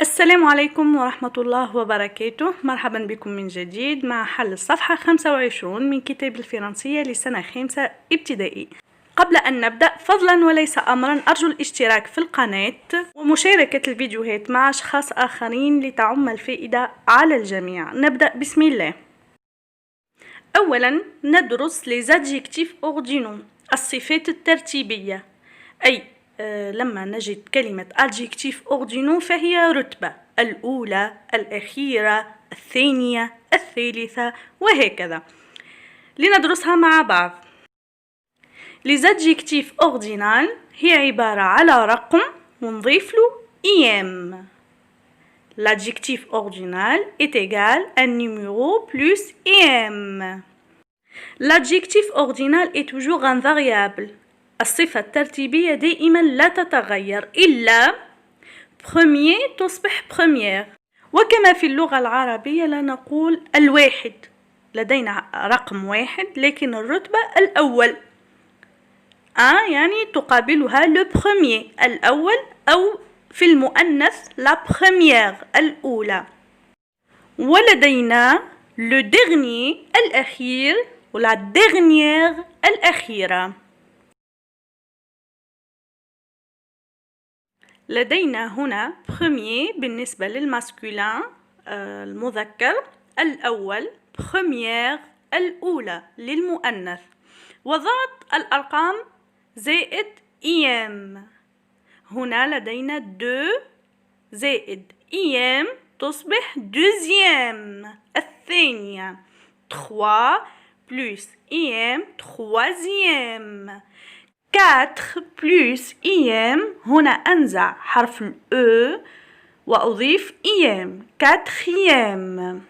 السلام عليكم ورحمة الله وبركاته. مرحبا بكم من جديد مع حل الصفحة 25 من كتاب الفرنسية لسنة 5 ابتدائي. قبل أن نبدأ فضلا وليس أمرا أرجو الاشتراك في القناة ومشاركة الفيديوهات مع أشخاص آخرين لتعم الفائدة على الجميع. نبدأ بسم الله. أولا ندرس les adjectifs ordinaux، الصفات الترتيبية، أي لما نجد كلمة adjectif ordinaux فهي رتبة، الأولى، الأخيرة، الثانية، الثالثة وهكذا. لندرسها مع بعض. les adjectifs ordinaux هي عبارة على رقم ونضيف له im. L'adjectif ordinal est égal à un numéro plus im. L'adjectif ordinal est toujours un variable. الصفة الترتيبية دائما لا تتغير إلا premier تصبح première. وكما في اللغة العربية لا نقول الواحد، لدينا رقم واحد لكن الرتبة الأول. يعني تقابلها le premier الأول، أو في المؤنث la première الأولى. ولدينا le dernier الأخير ولا dernière الأخيرة. لدينا هنا premier بالنسبة للماسكولين المذكر الأول، première الأولى للمؤنث، وضغط الأرقام زائد im. هنا لدينا 2 زائد im تصبح deuxième الثانية، 3 plus im troisième، 4 plus im هنا أنزع حرف الأو وأضيف im quatrième،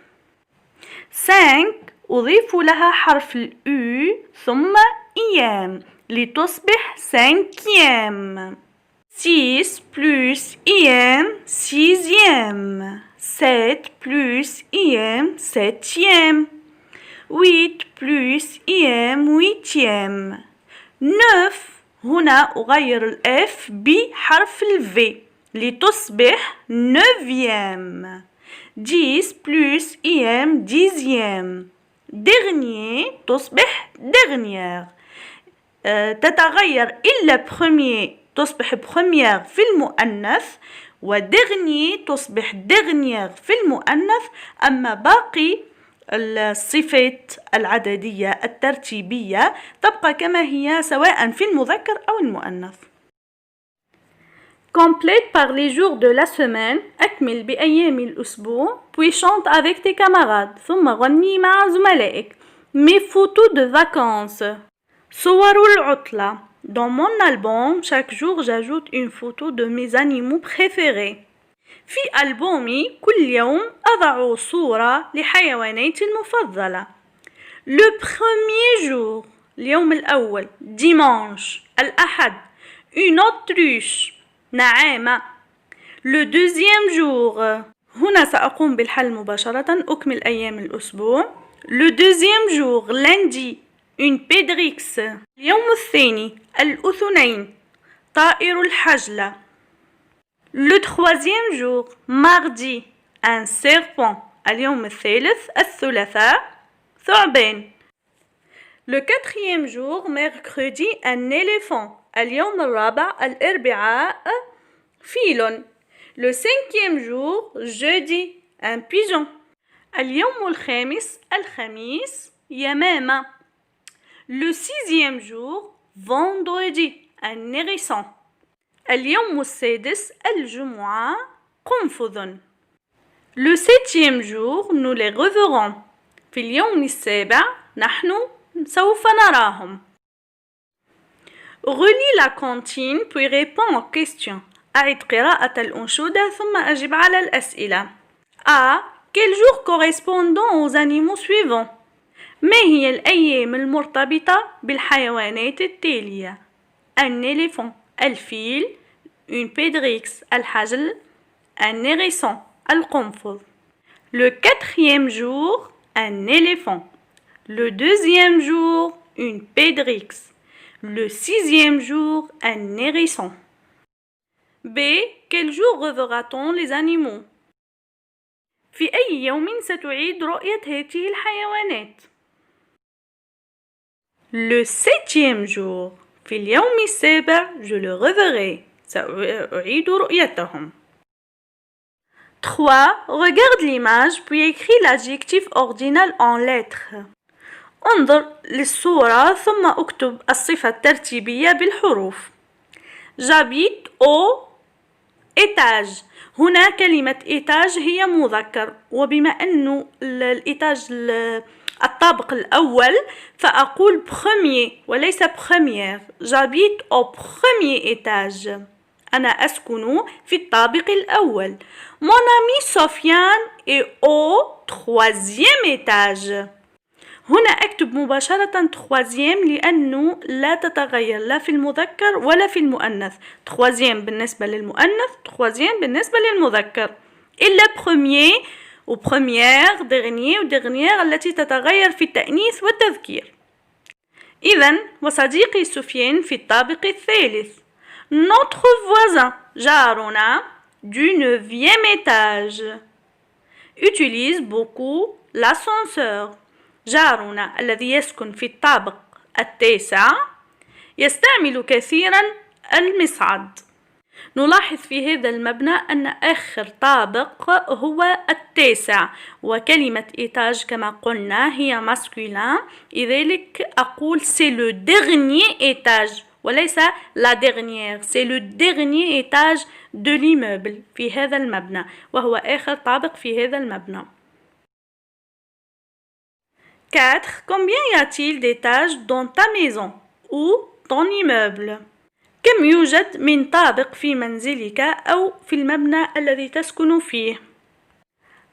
5 أضيف لها حرف الأو ثم im لتصبح cinquième، 6 plus im sixième، 7 plus im septième، 8 plus im huitième، 9 هنا أغير الإف بحرف الفي لتصبح neuvième، 10 plus im dixième، dernier تصبح dernière. تتغير إلا premier تصبح première في المؤنث، ودرني تصبح dernière في المؤنث. أما باقي الصفات العددية الترتيبية تبقى كما هي سواء في المذكر أو المؤنث. Complète par les jours de la semaine، أكمل بأيام الأسبوع، puis chante avec tes camarades، ثم غني مع زملائك. Mes photos de vacances، صور العطلة. Dans mon album, chaque jour j'ajoute une photo de mes animaux préférés. في ألبومي كل يوم أضع صورة لحيواناتي المفضلة. Le premier jour اليوم الأول dimanche الأحد une autruche نعامة. Le deuxième jour هنا سأقوم بالحل مباشرة، أكمل أيام الأسبوع. Le deuxième jour lundi une pédrix. اليوم الثاني الأثنين طائر الحجلة. Le troisième jour mardi un serpent. اليوم الثالث الثلاثاء ثعبان. Le quatrième jour mercredi un éléphant. اليوم الرابع الأربعاء فيل. Le cinquième jour jeudi un pigeon. اليوم الخامس الخميس يمامة. Le sixième jour vendredi un hérisson. اليوم السادس الجمعة قنفذ. Le septième jour nous les reverrons. في اليوم السابع نحن سوف نراهم. Relis la comptine puis réponds aux questions. أعد قراءة الأنشودة ثم أجب على الأسئلة. A. Quel jour correspondant aux animaux suivants؟ ما هي الأيام المرتبطة بالحيوانات التالية؟ un éléphant الفيل، une pédrix الحجل، un hérisson القنفذ. Le quatrième jour un éléphant. Le deuxième jour une pédrix. Le sixième jour un hérisson. B. Quel jour reverra-t-on les animaux? في أي يوم ستعيد رؤية هذه الحيوانات؟ Le 7e jour. في اليوم السابع je le reverrai. سأعيد رؤيتهم. 3. Regarde l'image puis écris l'adjectif ordinal en lettres. انظر للصورة ثم اكتب الصفة الترتيبية بالحروف. J'habite au étage. هنا كلمة étage هي مذكر، وبما أنه الإيتاج الطابق الأول فأقول premier وليس première. J'habite au premier étage. أنا أسكن في الطابق الأول. Mon ami Sofiane est au 3e étage. هنا أكتب مباشرة troisième لأنه لا تتغير لا في المذكر ولا في المؤنث. troisième بالنسبة للمؤنث، troisième بالنسبة للمذكر، إلا premier و première، dernier و dernière التي تتغير في التأنيث والتذكير. إذن وصديقي سفيان في الطابق الثالث. Notre voisin جارنا du 9e étage utilise beaucoup l'ascenseur. جارنا الذي يسكن في الطابق التاسع يستعمل كثيرا المصعد. نلاحظ في هذا المبنى أن آخر طابق هو التاسع، وكلمة إيتاج كما قلنا هي ماسكولين، لذلك أقول c'est le dernier étage وليس la dernière. c'est le dernier étage de l'immeuble في هذا المبنى، وهو آخر طابق في هذا المبنى. 4. Combien y a-t-il d'étages dans ta maison ou ton immeuble? كم يوجد من طابق في منزلك أو في المبنى الذي تسكن فيه؟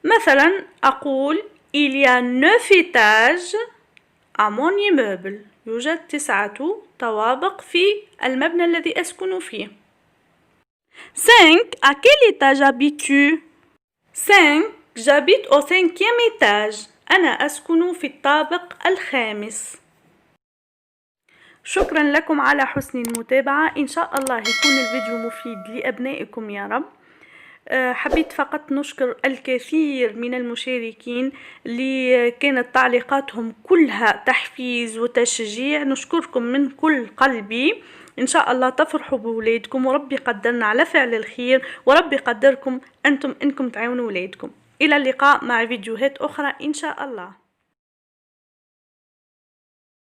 مثلا أقول il y a 9 étages à mon immeuble. يوجد 9 طوابق في المبنى الذي أسكن فيه. 5. À quel étage habites-tu? 5. J'habite au 5e étage. أنا أسكن في الطابق الخامس. شكرا لكم على حسن المتابعة. إن شاء الله يكون الفيديو مفيد لأبنائكم يا رب. حبيت فقط نشكر الكثير من المشاركين اللي كانت تعليقاتهم كلها تحفيز وتشجيع. نشكركم من كل قلبي. إن شاء الله تفرحوا بولادكم، وربي يقدرنا على فعل الخير، وربي يقدركم أنتم إنكم تعاونوا ولادكم. إلى اللقاء مع فيديوهات أخرى إن شاء الله.